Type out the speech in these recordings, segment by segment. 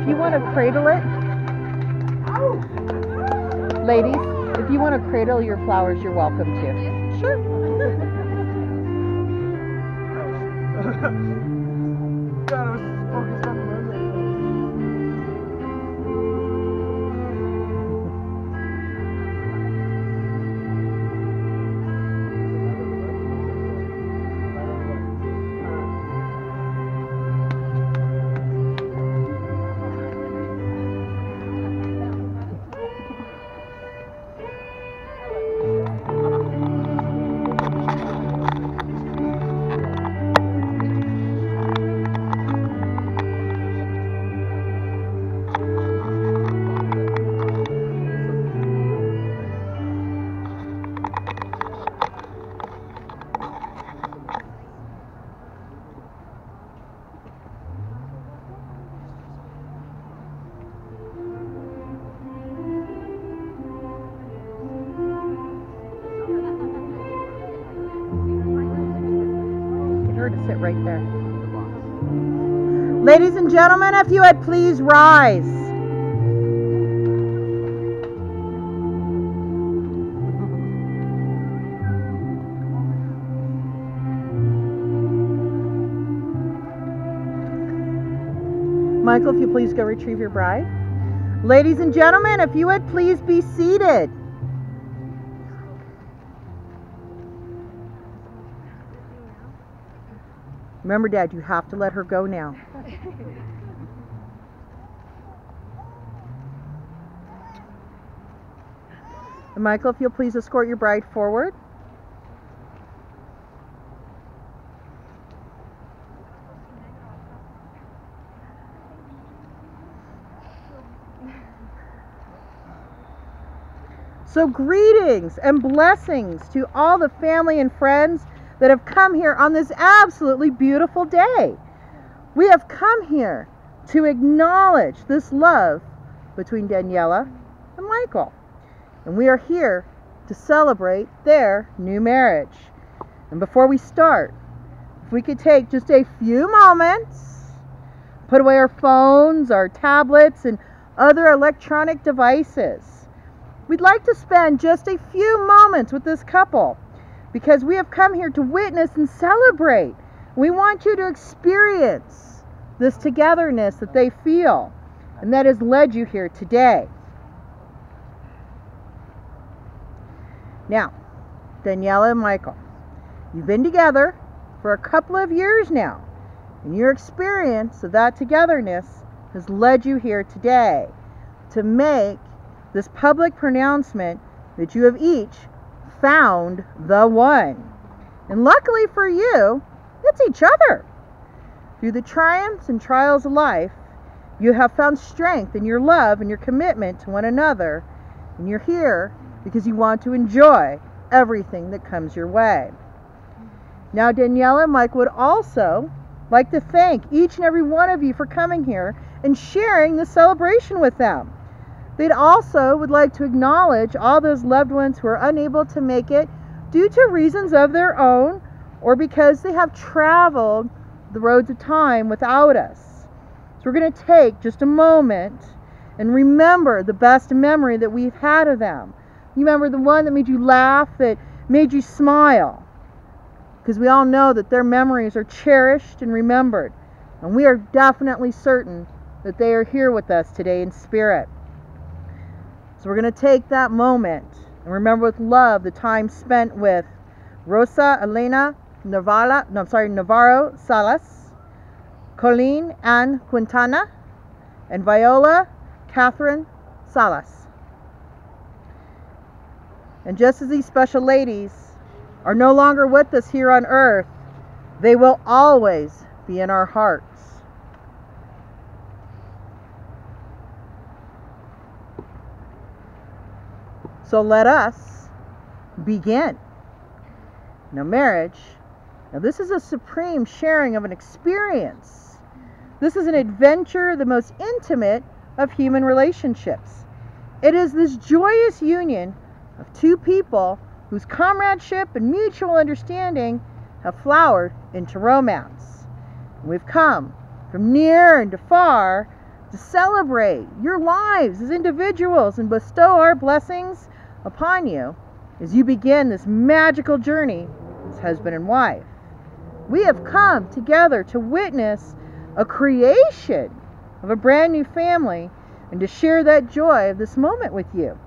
you want to cradle it, ladies, if you want to cradle your flowers, you're welcome to. Sure. To sit right there. Ladies and gentlemen, if you would please rise. Michael, if you please go retrieve your bride. Ladies and gentlemen, if you would please be seated. Remember, Dad, you have to let her go now. And Michael, if you'll please escort your bride forward. So greetings and blessings to all the family and friends that have come here on this absolutely beautiful day. We have come here to acknowledge this love between Daniella and Michael. And we are here to celebrate their new marriage. And before we start, if we could take just a few moments, put away our phones, our tablets, and other electronic devices. We'd like to spend just a few moments with this couple, because we have come here to witness and celebrate. We want you to experience this togetherness that they feel, and that has led you here today. Now, Daniella and Michael, you've been together for a couple of years now, and your experience of that togetherness has led you here today to make this public pronouncement that you have each found the one. And luckily for you, it's each other. Through the triumphs and trials of life, you have found strength in your love and your commitment to one another, and you're here because you want to enjoy everything that comes your way. Now, Daniella and Mike would also like to thank each and every one of you for coming here and sharing the celebration with them. They'd also would like to acknowledge all those loved ones who are unable to make it due to reasons of their own, or because they have traveled the roads of time without us. So we're going to take just a moment and remember the best memory that we've had of them. You remember the one that made you laugh, that made you smile, because we all know that their memories are cherished and remembered, and we are definitely certain that they are here with us today in spirit. So we're going to take that moment and remember with love the time spent with Rosa Elena Navarro Salas, Colleen Ann Quintana, and Viola Catherine Salas. And just as these special ladies are no longer with us here on earth, they will always be in our hearts. So let us begin. Now, marriage, this is a supreme sharing of an experience. This is an adventure, the most intimate of human relationships. It is this joyous union of two people whose comradeship and mutual understanding have flowered into romance. We've come from near and far to celebrate your lives as individuals and bestow our blessings upon you as you begin this magical journey as husband and wife. We have come together to witness a creation of a brand new family and to share that joy of this moment with you.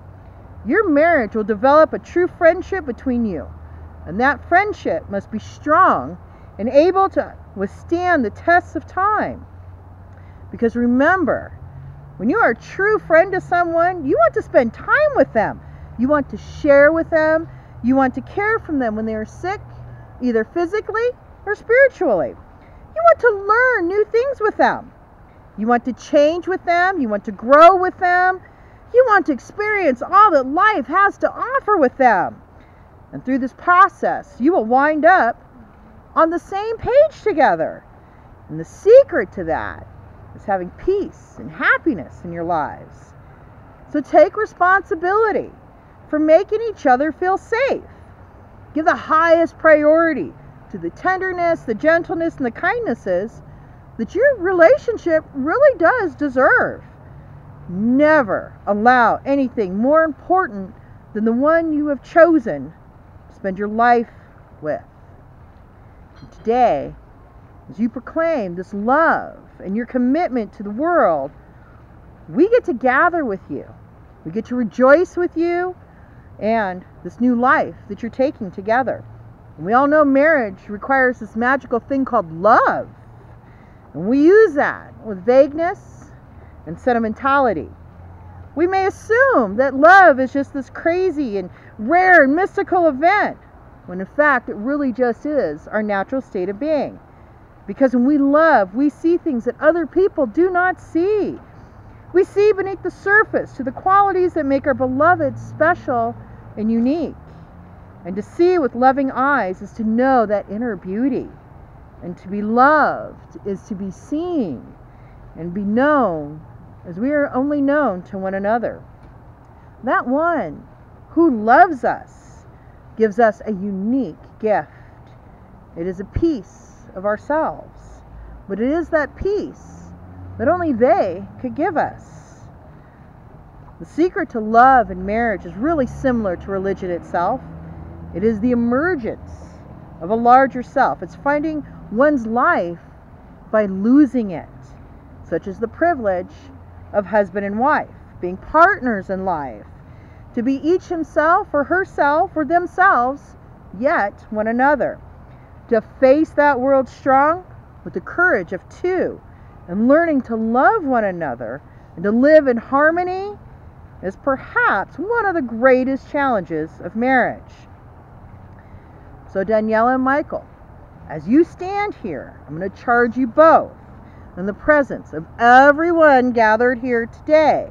Your marriage will develop a true friendship between you, and that friendship must be strong and able to withstand the tests of time. Because remember, when you are a true friend to someone, you want to spend time with them. You want to share with them. You want to care for them when they are sick, either physically or spiritually. You want to learn new things with them. You want to change with them. You want to grow with them. You want to experience all that life has to offer with them. And through this process, you will wind up on the same page together. And the secret to that is having peace and happiness in your lives. So take responsibility for making each other feel safe. Give the highest priority to the tenderness, the gentleness, and the kindnesses that your relationship really does deserve. Never allow anything more important than the one you have chosen to spend your life with. And today, as you proclaim this love and your commitment to the world, we get to gather with you. We get to rejoice with you and this new life that you're taking together. And we all know marriage requires this magical thing called love. And we use that with vagueness and sentimentality. We may assume that love is just this crazy and rare and mystical event, when in fact it really just is our natural state of being. Because when we love, we see things that other people do not see. We see beneath the surface to the qualities that make our beloved special and unique. And to see with loving eyes is to know that inner beauty. And to be loved is to be seen and be known as we are only known to one another. That one who loves us gives us a unique gift. It is a piece of ourselves, but it is that peace that only they could give us. The secret to love and marriage is really similar to religion itself. It is the emergence of a larger self. It's finding one's life by losing it, such as the privilege of husband and wife, being partners in life, to be each himself or herself or themselves, yet one another. To face that world strong with the courage of two and learning to love one another and to live in harmony is perhaps one of the greatest challenges of marriage. So Daniella and Michael, as you stand here, I'm going to charge you both in the presence of everyone gathered here today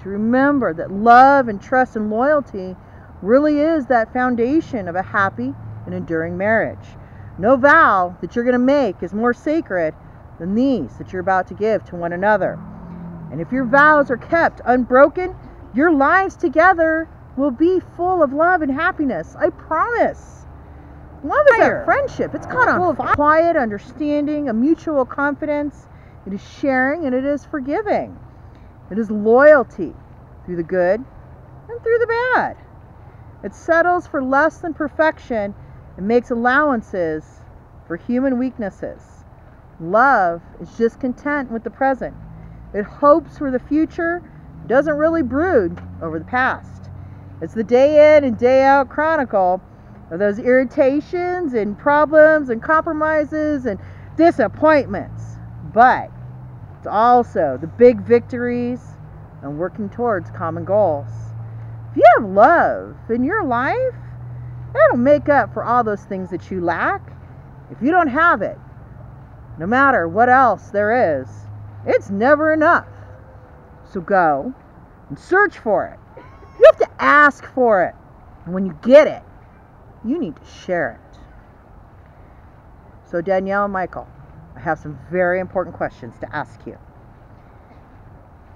to remember that love and trust and loyalty really is that foundation of a happy and enduring marriage. No vow that you're going to make is more sacred than these that you're about to give to one another. And if your vows are kept unbroken, your lives together will be full of love and happiness. I promise. Love is a friendship. It's caught on fire. Quiet understanding, a mutual confidence. It is sharing and it is forgiving. It is loyalty through the good and through the bad. It settles for less than perfection and makes allowances for human weaknesses. Love is just content with the present. It hopes for the future, doesn't really brood over the past. It's the day in and day out chronicle of those irritations and problems and compromises and disappointments. But it's also the big victories and working towards common goals. If you have love in your life, that'll make up for all those things that you lack. If you don't have it, no matter what else there is, it's never enough. So go and search for it. You have to ask for it. And when you get it, you need to share it. So Danielle and Michael, I have some very important questions to ask you.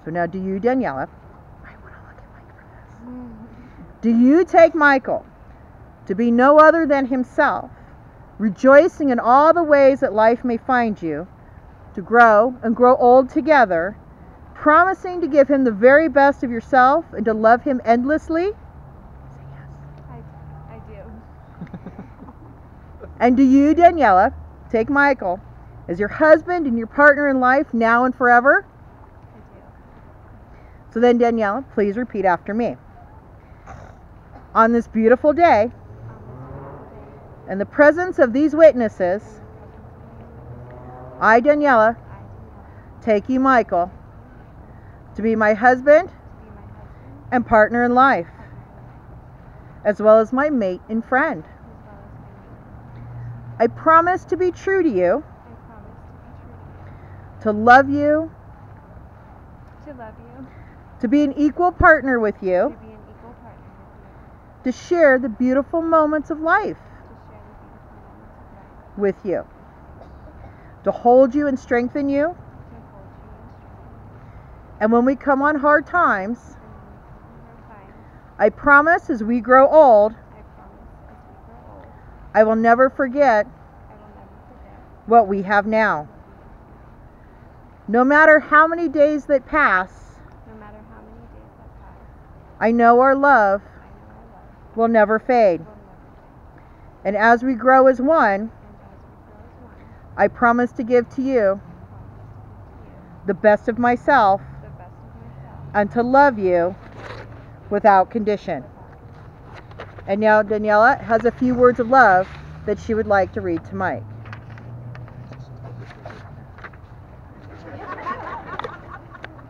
So now, do you, Daniela, I want to look at Mike for this. Do you take Michael to be no other than himself, rejoicing in all the ways that life may find you, to grow and grow old together, promising to give him the very best of yourself and to love him endlessly? I do. And do you, Daniella, take Michael as your husband and your partner in life now and forever? I do. So then, Daniella, please repeat after me. On this beautiful day, in the presence of these witnesses, I, Daniella, take you, Michael, to be my husband and partner in life, as well as my mate and friend. I promise to be true to you, to love you, to be an equal partner with you, to share the beautiful moments of life with you, to hold you and strengthen you. And when we come on hard times, I promise as we grow old, I will never forget what we have now. No matter how many days that pass, I know our love will never fade. And as we grow as one, I promise to give to you the best of myself and to love you without condition. And now Daniella has a few words of love that she would like to read to Mike.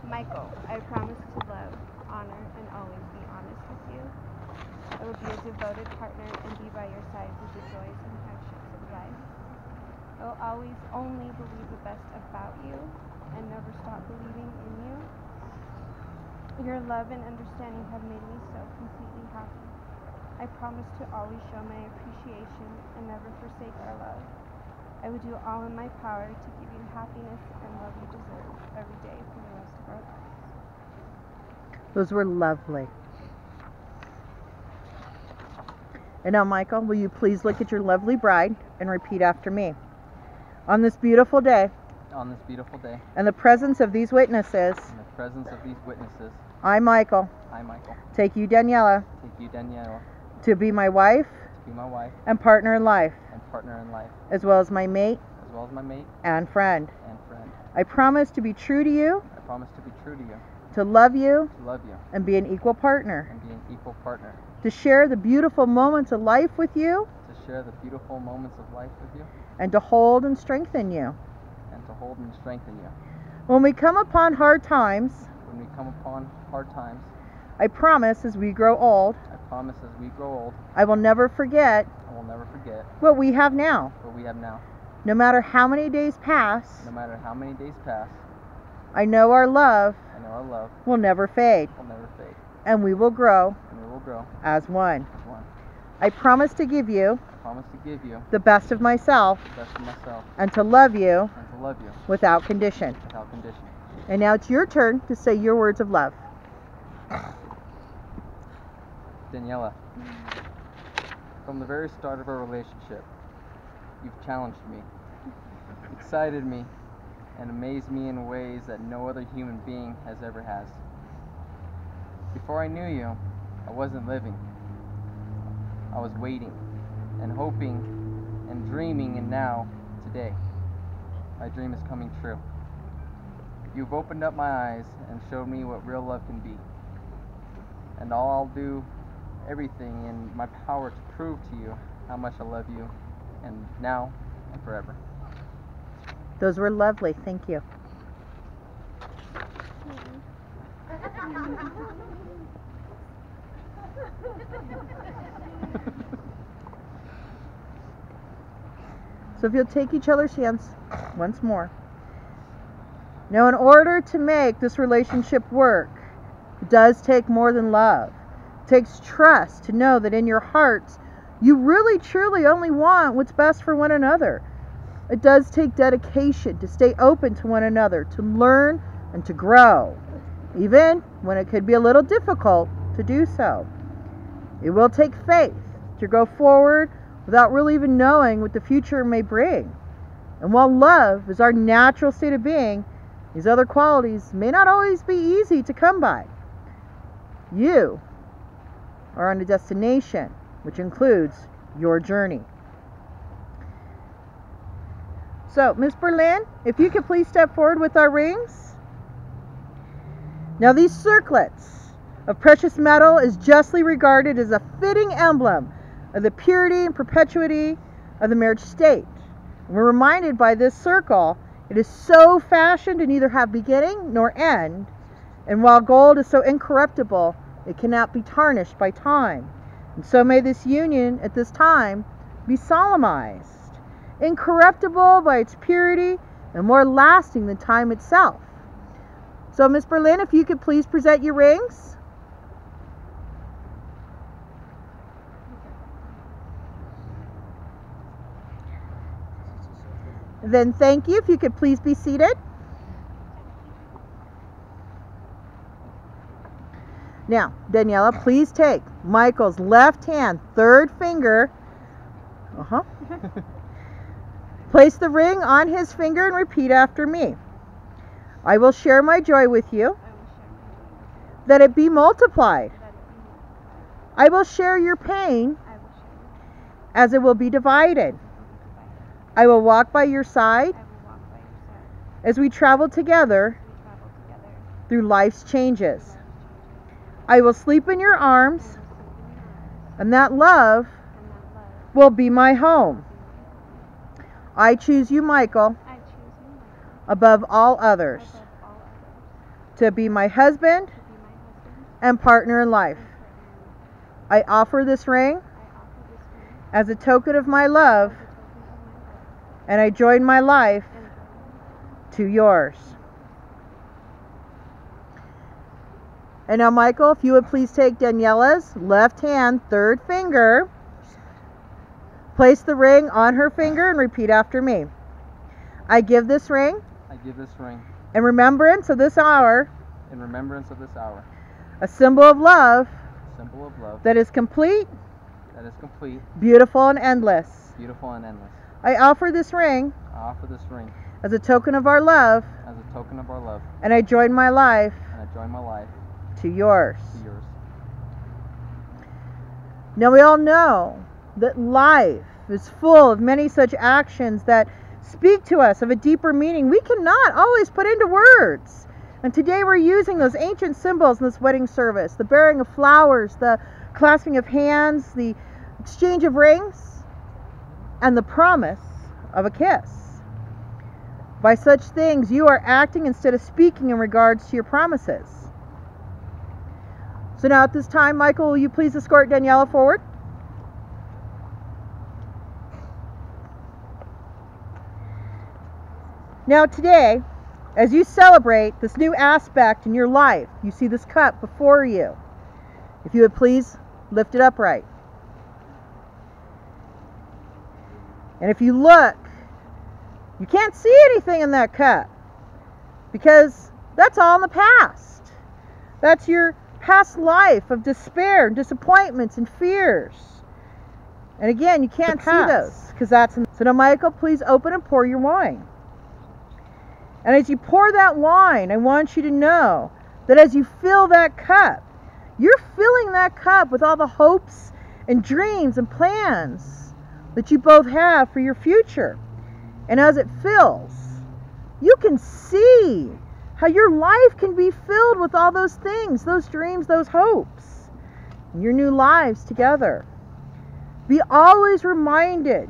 Michael, I promise to love, honor, and always be honest with you. I will be a devoted partner and be by your side through the joys and hardships of life. I will always only believe the best about you and never stop believing in you. Your love and understanding have made me so completely happy. I promise to always show my appreciation and never forsake our love. I will do all in my power to give you happiness and love you deserve every day for the rest of our lives. Those were lovely. And now, Michael, will you please look at your lovely bride and repeat after me? On this beautiful day, in the presence of these witnesses, I, Michael, take you, Daniella, to be my wife and partner in life, as well as my mate and friend. I promise to be true to you, to love you, and be an equal partner, to share the beautiful moments of life with you, and to hold and strengthen you. When we come upon hard times, I promise as we grow old, I will never forget what we have now. No matter how many days pass, I know our love will never fade, and we will grow as one. I promise to give you the best of myself and to love you without condition. And now it's your turn to say your words of love. Daniella, from the very start of our relationship, you've challenged me, excited me, and amazed me in ways that no other human being has ever has. Before I knew you, I wasn't living. I was waiting and hoping and dreaming, and now, today, my dream is coming true. You've opened up my eyes and showed me what real love can be. And I'll do everything in my power to prove to you how much I love you, and now and forever. Those were lovely. Thank you. So if you'll take each other's hands once more. Now, in order to make this relationship work, it does take more than love. It takes trust to know that in your hearts, you really truly only want what's best for one another. It does take dedication to stay open to one another, to learn and to grow, even when it could be a little difficult to do so. It will take faith to go forward without really even knowing what the future may bring. And while love is our natural state of being, These other qualities may not always be easy to come by. You are on a destination, which includes your journey. So, Miss Berlin, if you could please step forward with our rings. Now, these circlets of precious metal is justly regarded as a fitting emblem of the purity and perpetuity of the marriage state. And we're reminded by this circle, it is so fashioned to neither have beginning nor end, and while gold is so incorruptible, it cannot be tarnished by time. And so may this union at this time be solemnized, incorruptible by its purity and more lasting than time itself. So, Miss Berlin, if you could please present your rings. Then thank you. If you could please be seated. Now, Daniella, please take Michael's left hand, third finger. Place the ring on his finger and repeat after me. I will share my joy with you, that it be multiplied. I will share your pain, as it will be divided. I will walk by your side as we travel together through life's changes. I will sleep in your arms, and that love will be my home. I choose you, Michael, above all others, to be my husband and partner in life. I offer this ring as a token of my love, and I join my life to yours. And now, Michael, if you would please take Daniella's left hand, third finger, place the ring on her finger and repeat after me. I give this ring. I give this ring. In remembrance of this hour. In remembrance of this hour. A symbol of love. A symbol of love. That is complete. That is complete. Beautiful and endless. Beautiful and endless. I offer this ring. I offer this ring. As a token of our love. As a token of our love. And I join my life. And I join my life. To yours. To yours. Now we all know that life is full of many such actions that speak to us of a deeper meaning we cannot always put into words. And today we're using those ancient symbols in this wedding service, the bearing of flowers, the clasping of hands, the exchange of rings, and the promise of a kiss. By such things you are acting instead of speaking in regards to your promises. So now at this time, Michael, will you please escort Daniella forward? Now today, as you celebrate this new aspect in your life, you see this cup before you. If you would please lift it upright. And if you look, you can't see anything in that cup because that's all in the past. That's your past life of despair, disappointments, and fears. And again, you can't see those because that's in. So now, Michael, please open and pour your wine. And as you pour that wine, I want you to know that as you fill that cup, you're filling that cup with all the hopes and dreams and plans that you both have for your future. And as it fills, you can see how your life can be filled with all those things, those dreams, those hopes, and your new lives together. Be always reminded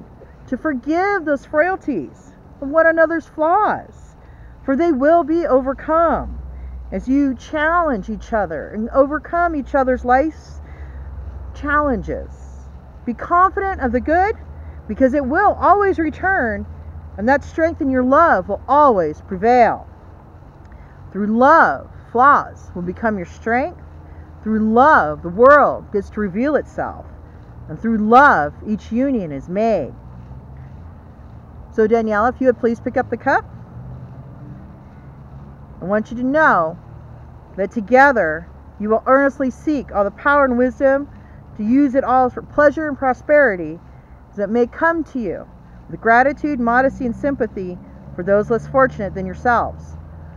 to forgive those frailties of one another's flaws, for they will be overcome as you challenge each other and overcome each other's life's challenges. Be confident of the good, because it will always return, and that strength in your love will always prevail. Through love, flaws will become your strength. Through love, the world gets to reveal itself. And through love, each union is made. So Daniella, if you would please pick up the cup. I want you to know that together you will earnestly seek all the power and wisdom to use it all for pleasure and prosperity, as it may come to you with gratitude, modesty, and sympathy for those less fortunate than yourselves.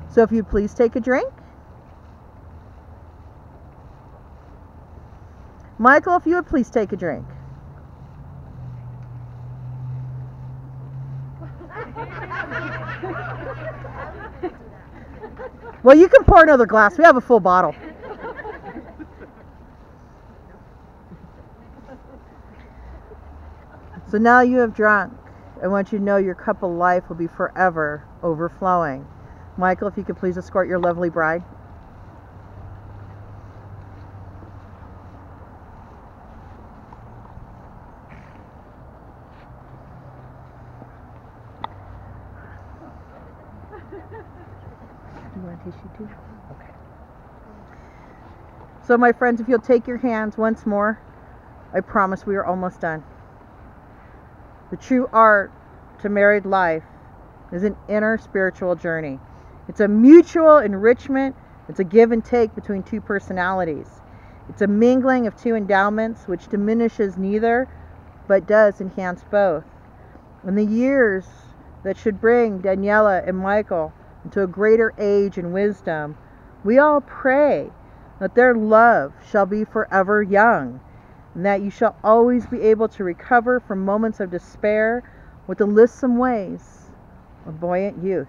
So if you'd please take a drink. Michael, if you would please take a drink. Well, you can pour another glass. We have a full bottle. So now you have drunk. I want you to know your cup of life will be forever overflowing. Michael, if you could please escort your lovely bride. Do you want a tissue too? Okay. So my friends, if you'll take your hands once more, I promise we are almost done. The true art to married life is an inner spiritual journey. It's a mutual enrichment. It's a give and take between two personalities. It's a mingling of two endowments which diminishes neither but does enhance both. In the years that should bring Daniella and Michael into a greater age and wisdom, we all pray that their love shall be forever young, and that you shall always be able to recover from moments of despair with the lissome ways of buoyant youth.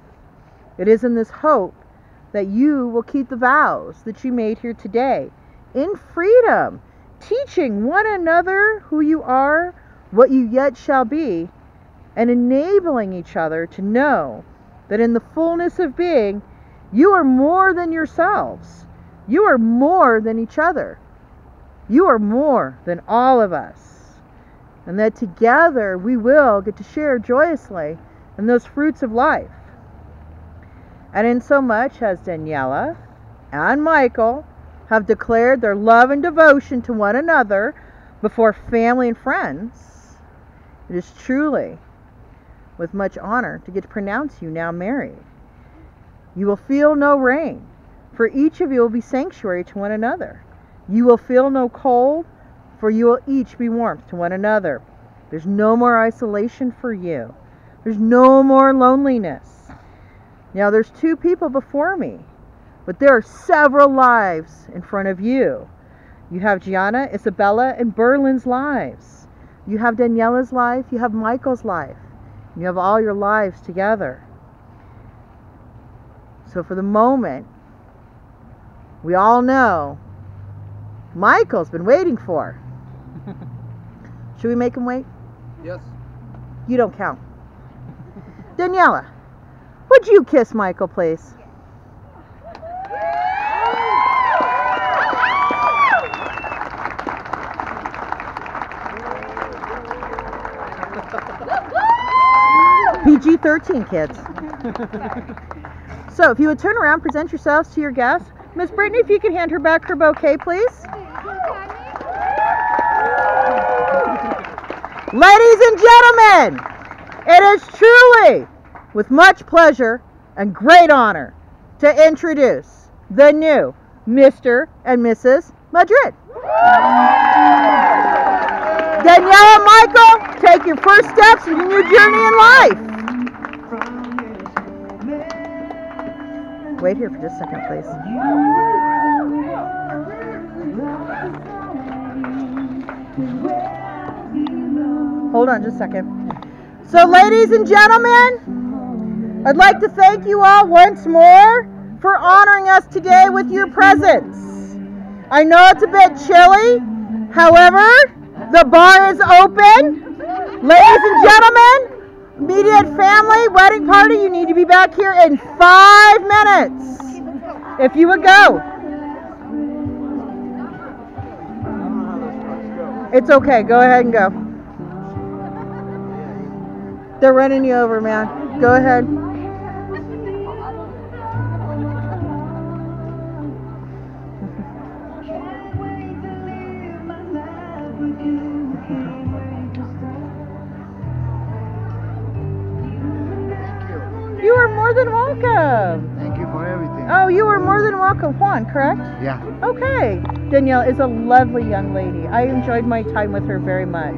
It is in this hope that you will keep the vows that you made here today in freedom, teaching one another who you are, what you yet shall be, and enabling each other to know that in the fullness of being, you are more than yourselves. You are more than each other. You are more than all of us. And that together we will get to share joyously in those fruits of life. And in so much as Daniella and Michael have declared their love and devotion to one another before family and friends, it is truly with much honor to get to pronounce you now married. You will feel no rain, for each of you will be sanctuary to one another. You will feel no cold, for you will each be warmth to one another. There's no more isolation for you. There's no more loneliness. Now there's two people before me, but there are several lives in front of you. You have Gianna, Isabella, and Berlin's lives. You have Daniella's life. You have Michael's life. You have all your lives together. So for the moment, we all know Michael's been waiting for. Should we make him wait? Yes. You don't count. Daniella, would you kiss Michael, please? PG-13, kids. So if you would turn around, present yourselves to your guests. Miss Brittany, if you could hand her back her bouquet, please. Ladies and gentlemen, it is truly with much pleasure and great honor to introduce the new Mr. and Mrs. Madrid. Daniella and Michael, take your first steps in your new journey in life. Wait here for just a second, please. Hold on just a second. So, ladies and gentlemen, I'd like to thank you all once more for honoring us today with your presence. I know it's a bit chilly. However, the bar is open. Ladies and gentlemen, immediate family, wedding party, you need to be back here in 5 minutes. If you would go. It's okay, go ahead and go. They're running you over, man. Go ahead. You are more than welcome. Thank you for everything. Oh, you are more than welcome. Juan, correct? Yeah. Okay. Danielle is a lovely young lady. I enjoyed my time with her very much.